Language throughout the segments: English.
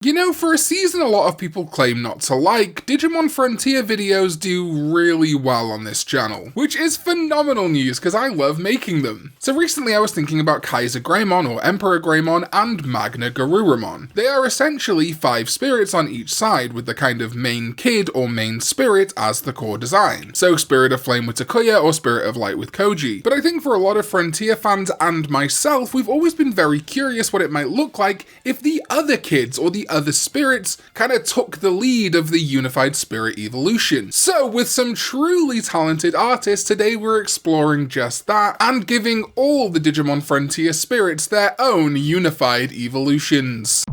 You know, for a season a lot of people claim not to like, Digimon Frontier videos do really well on this channel, which is phenomenal news because I love making them. So recently I was thinking about Kaiser Greymon or Emperor Greymon and Magna Garurumon. They are essentially 5 spirits on each side with the kind of main kid or main spirit as the core design. So Spirit of Flame with Takuya or Spirit of Light with Koji. But I think for a lot of Frontier fans and myself, we've always been very curious what it might look like if the other kids or the other spirits kind of took the lead of the unified spirit evolution. So with some truly talented artists, today we're exploring just that and giving all the Digimon Frontier spirits their own unified evolutions.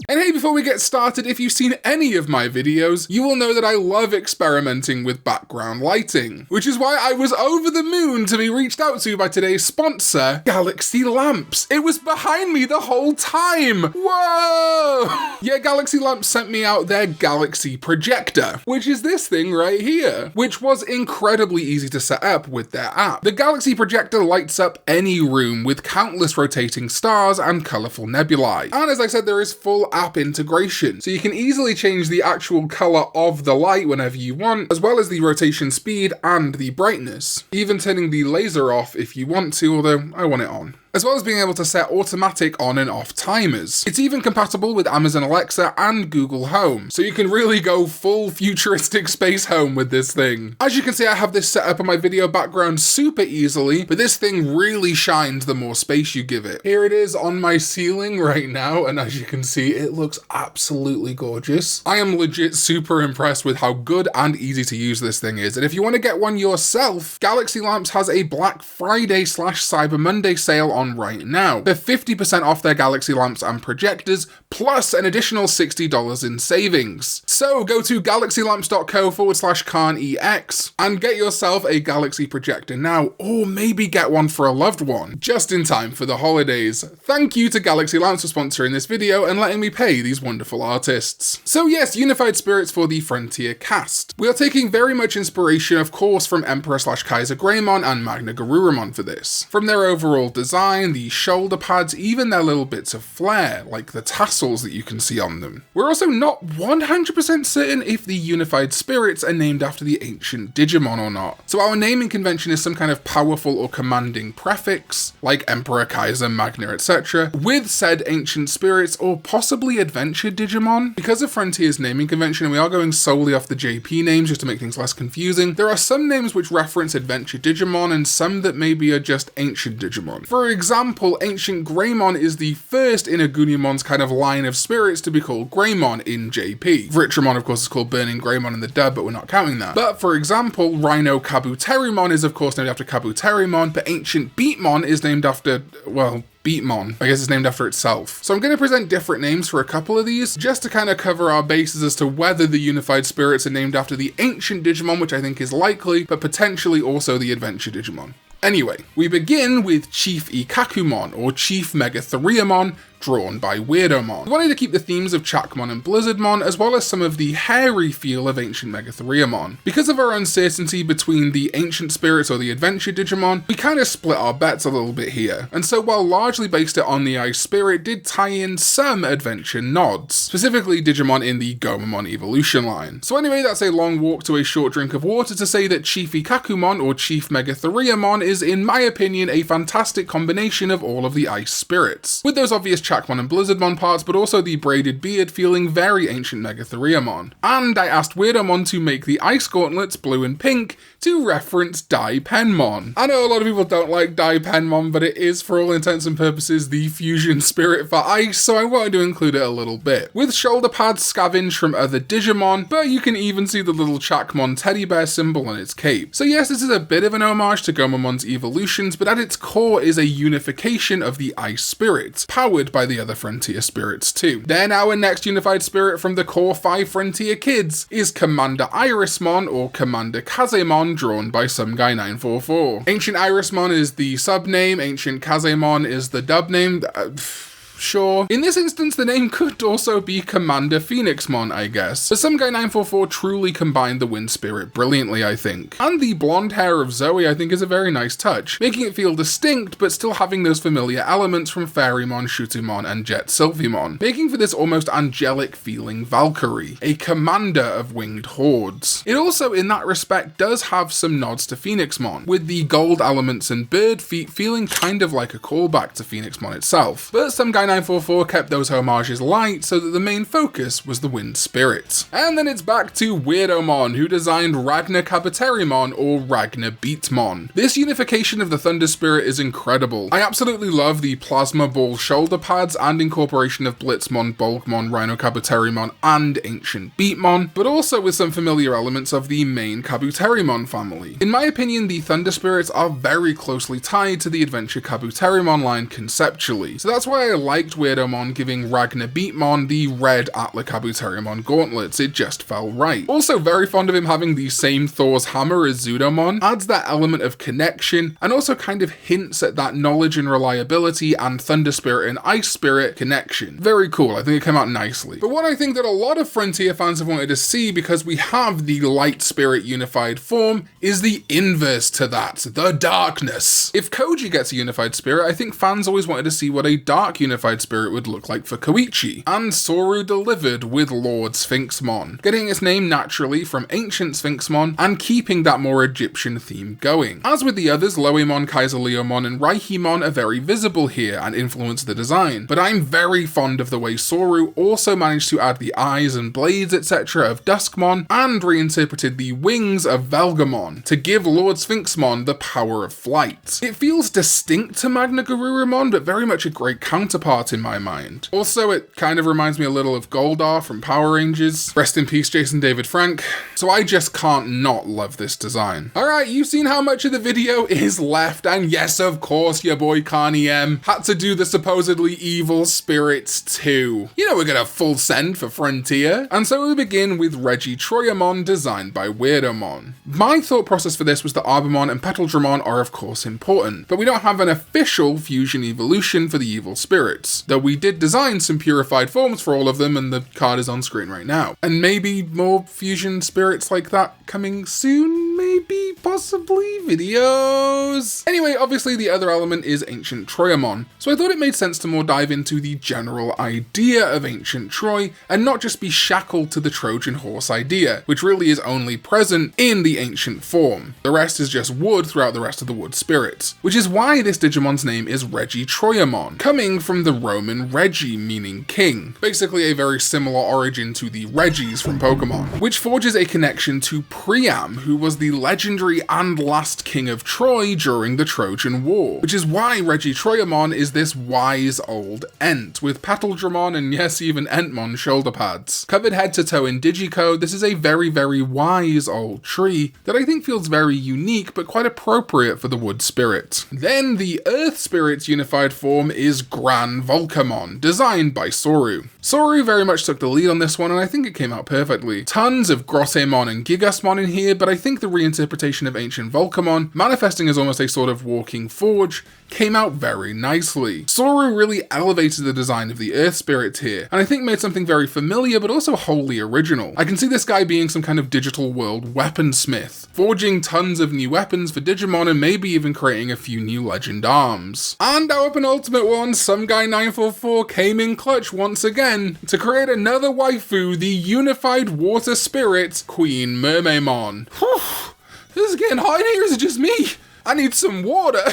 And hey, before we get started, if you've seen any of my videos, you will know that I love experimenting with background lighting, which is why I was over the moon to be reached out to by today's sponsor, Galaxy Lamps. It was behind me the whole time. Whoa! Yeah, Galaxy Lamps sent me out their Galaxy Projector, which is this thing right here, which was incredibly easy to set up with their app. The Galaxy Projector lights up any room with countless rotating stars and colourful nebulae. And as I said, there is full app integration, so you can easily change the actual colour of the light whenever you want, as well as the rotation speed and the brightness, even turning the laser off if you want to, although I want it on, as well as being able to set automatic on and off timers. It's even compatible with Amazon Alexa and Google Home, so you can really go full futuristic space home with this thing. As you can see, I have this set up on my video background super easily, but this thing really shines the more space you give it. Here it is on my ceiling right now, and as you can see, it looks absolutely gorgeous. I am legit super impressed with how good and easy to use this thing is, and if you want to get one yourself, Galaxy Lamps has a Black Friday / Cyber Monday sale on right now. They're 50% off their Galaxy Lamps and projectors, plus an additional $60 in savings. So go to galaxylamps.co/Karn EX and get yourself a Galaxy projector now, or maybe get one for a loved one, just in time for the holidays. Thank you to Galaxy Lamps for sponsoring this video and letting me pay these wonderful artists. So yes, unified spirits for the Frontier cast. We are taking very much inspiration, of course, from Emperor / Kaiser Greymon and Magna Garurumon for this. From their overall design, the shoulder pads, even their little bits of flair, like the tassels that you can see on them. We're also not 100% certain if the unified spirits are named after the ancient Digimon or not. So our naming convention is some kind of powerful or commanding prefix, like Emperor, Kaiser, Magna, etc., with said ancient spirits or possibly adventure Digimon. Because of Frontier's naming convention, and we are going solely off the JP names just to make things less confusing, there are some names which reference adventure Digimon and some that maybe are just ancient Digimon. For example, Ancient Greymon is the first in Agunimon's kind of line of spirits to be called Greymon in JP. Vitramon, of course, is called Burning Greymon in the dub, but we're not counting that. But for example, Rhino Kabuterimon is of course named after Kabuterimon, but Ancient Beatmon is named after, well, Beatmon. I guess it's named after itself. So I'm going to present different names for a couple of these, just to kind of cover our bases as to whether the unified spirits are named after the ancient Digimon, which I think is likely, but potentially also the adventure Digimon. Anyway, we begin with Chief Ikakumon, or Chief Megatheriumon, drawn by Weirdomon. We wanted to keep the themes of Chakmon and Blizzardmon, as well as some of the hairy feel of Ancient Megatheriumon. Because of our uncertainty between the ancient spirits or the adventure Digimon, we kind of split our bets a little bit here, and so while largely based it on the Ice Spirit, did tie in some adventure nods, specifically Digimon in the Gomamon evolution line. So anyway, that's a long walk to a short drink of water to say that Chief Ikakumon, or Chief Megatheriumon, is in my opinion a fantastic combination of all of the Ice Spirits, with those obvious Chakmon and Blizzardmon parts, but also the braided beard feeling very ancient Megatheriumon. And I asked Weirdomon to make the ice gauntlets blue and pink to reference Daipenmon. I know a lot of people don't like Daipenmon, but it is for all intents and purposes the fusion spirit for ice, so I wanted to include it a little bit. With shoulder pads scavenged from other Digimon, but you can even see the little Chakmon teddy bear symbol on its cape. So yes, this is a bit of an homage to Gomamon's evolutions, but at its core is a unification of the ice spirits, powered by the other Frontier spirits too. Then our next unified spirit from the core 5 Frontier kids is Commander Irismon, or Commander Kazemon, drawn by some guy 944. Ancient Irismon is the sub name, Ancient Kazemon is the dub name. Sure. In this instance, the name could also be Commander Phoenixmon, I guess. But some guy 944 truly combined the wind spirit brilliantly, I think. And the blonde hair of Zoe, I think, is a very nice touch, making it feel distinct, but still having those familiar elements from Fairymon, Shutumon, and Jet Sylphimon, making for this almost angelic feeling Valkyrie, a commander of winged hordes. It also, in that respect, does have some nods to Phoenixmon, with the gold elements and bird feet feeling kind of like a callback to Phoenixmon itself. But some guy 944 kept those homages light so that the main focus was the wind spirit. And then it's back to Weirdomon, who designed Ragnar Kabuterimon or Ragnar Beatmon. This unification of the Thunder Spirit is incredible. I absolutely love the plasma ball shoulder pads and incorporation of Blitzmon, Bulkmon, Rhino Kabuterimon, and Ancient Beatmon, but also with some familiar elements of the main Kabuterimon family. In my opinion, the Thunder Spirits are very closely tied to the Adventure Kabuterimon line conceptually, so that's why I liked Weirdomon giving Ragnar Beatmon the red Atla Kabuterimon gauntlets. It just felt right. Also very fond of him having the same Thor's hammer as Zudomon, adds that element of connection, and also kind of hints at that knowledge and reliability and Thunder Spirit and Ice Spirit connection. Very cool, I think it came out nicely. But what I think that a lot of Frontier fans have wanted to see, because we have the Light Spirit unified form, is the inverse to that, the darkness. If Koji gets a unified spirit, I think fans always wanted to see what a dark unified spirit would look like for Koichi, and Soru delivered with Lord Sphinxmon, getting its name naturally from ancient Sphinxmon and keeping that more Egyptian theme going. As with the others, Loemon, Kaiser Leomon, and Raihimon are very visible here and influence the design, but I'm very fond of the way Soru also managed to add the eyes and blades etc. of Duskmon and reinterpreted the wings of Velgamon to give Lord Sphinxmon the power of flight. It feels distinct to Magna Garurumon, but very much a great counterpart in my mind. Also, it kind of reminds me a little of Goldar from Power Rangers. Rest in peace, Jason David Frank. So I just can't not love this design. Alright, you've seen how much of the video is left, and yes, of course, your boy Karn EX had to do the supposedly evil spirits too. You know we're gonna full send for Frontier. And so we begin with Regitroyamon, designed by Weirdomon. My thought process for this was that Arbamon and Petaldramon are of course important, but we don't have an official fusion evolution for the evil spirits, though we did design some purified forms for all of them, and the card is on screen right now. And maybe more fusion spirits like that coming soon, maybe, possibly, videos. Anyway, obviously the other element is Ancient Troyamon, so I thought it made sense to more dive into the general idea of Ancient Troy, and not just be shackled to the Trojan horse idea, which really is only present in the ancient form. The rest is just wood throughout the rest of the wood spirits, which is why this Digimon's name is Regitroyamon, coming from the Roman Regi, meaning king. Basically a very similar origin to the Regis from Pokemon, which forges a connection to Priam, who was the legendary and last king of Troy during the Trojan War, which is why Regitroyamon is this wise old Ent, with Petaldramon and yes, even Entmon shoulder pads. Covered head to toe in Digicode, this is a very, very wise old tree that I think feels very unique, but quite appropriate for the wood spirit. Then the earth spirit's unified form is Gran Volcamon, designed by Soru. Soru very much took the lead on this one, and I think it came out perfectly. Tons of Grosseimon and Gigasmon in here, but I think the reinterpretation of ancient Volcamon, manifesting as almost a sort of walking forge, came out very nicely. Soru really elevated the design of the earth spirit here, and I think made something very familiar but also wholly original. I can see this guy being some kind of digital world weaponsmith, forging tons of new weapons for Digimon and maybe even creating a few new legend arms. And our penultimate one, Some Guy 944, came in clutch once again to create another waifu, the unified water spirit, Queen Mermaimon. Whew, this is getting hot in here, is it just me? I need some water.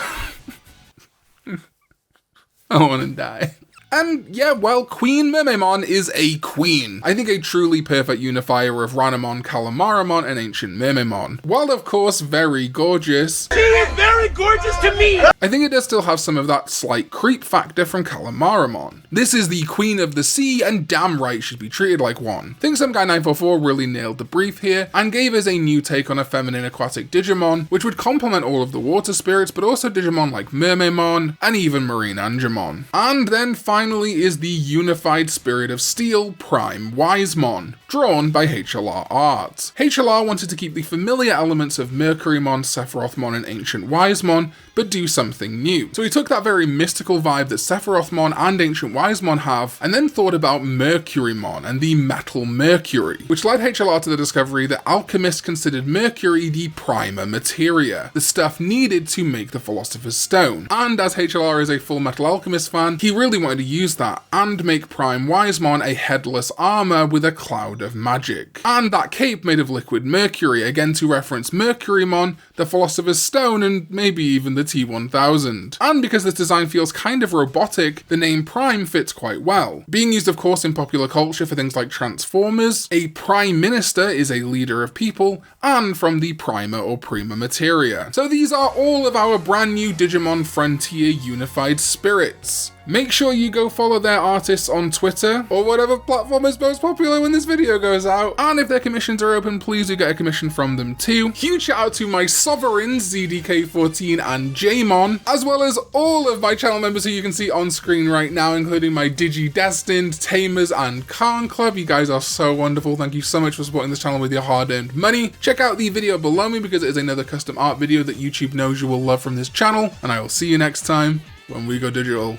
I want to die. And yeah, well, Queen Mermaimon is a queen. I think a truly perfect unifier of Ranamon, Calamaramon, and Ancient Mermaimon. While of course very gorgeous, she is very gorgeous to me! I think it does still have some of that slight creep factor from Calamaramon. This is the queen of the sea and damn right should be treated like one. I think Some Guy 944 really nailed the brief here and gave us a new take on a feminine aquatic Digimon, which would complement all of the water spirits, but also Digimon like Mermaimon and even Marine Angemon. And then finally is the unified spirit of steel, Prime Wisemon, drawn by HLR Art. HLR wanted to keep the familiar elements of Mercurymon, Sephirothmon, and Ancient Wisemon Wisemon, but do something new. So he took that very mystical vibe that Sephirothmon and Ancient Wisemon have, and then thought about Mercurymon and the metal Mercury, which led HLR to the discovery that alchemists considered Mercury the prima materia, the stuff needed to make the Philosopher's Stone. And as HLR is a Full Metal Alchemist fan, he really wanted to use that and make Prime Wisemon a headless armor with a cloud of magic. And that cape made of liquid mercury, again to reference Mercurymon, the Philosopher's Stone, and maybe even the T-1000. And because this design feels kind of robotic, the name Prime fits quite well. Being used of course in popular culture for things like Transformers, a Prime Minister is a leader of people, and from the Prima or Prima Materia. So these are all of our brand new Digimon Frontier Unified Spirits. Make sure you go follow their artists on Twitter, or whatever platform is most popular when this video goes out. And if their commissions are open, please do get a commission from them too. Huge shout out to my sovereigns, ZDK14 and Jamon, as well as all of my channel members who you can see on screen right now, including my Digi-Destined, Tamers, and Karn Club. You guys are so wonderful. Thank you so much for supporting this channel with your hard-earned money. Check out the video below me because it is another custom art video that YouTube knows you will love from this channel. And I will see you next time when we go digital.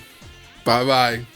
Bye bye.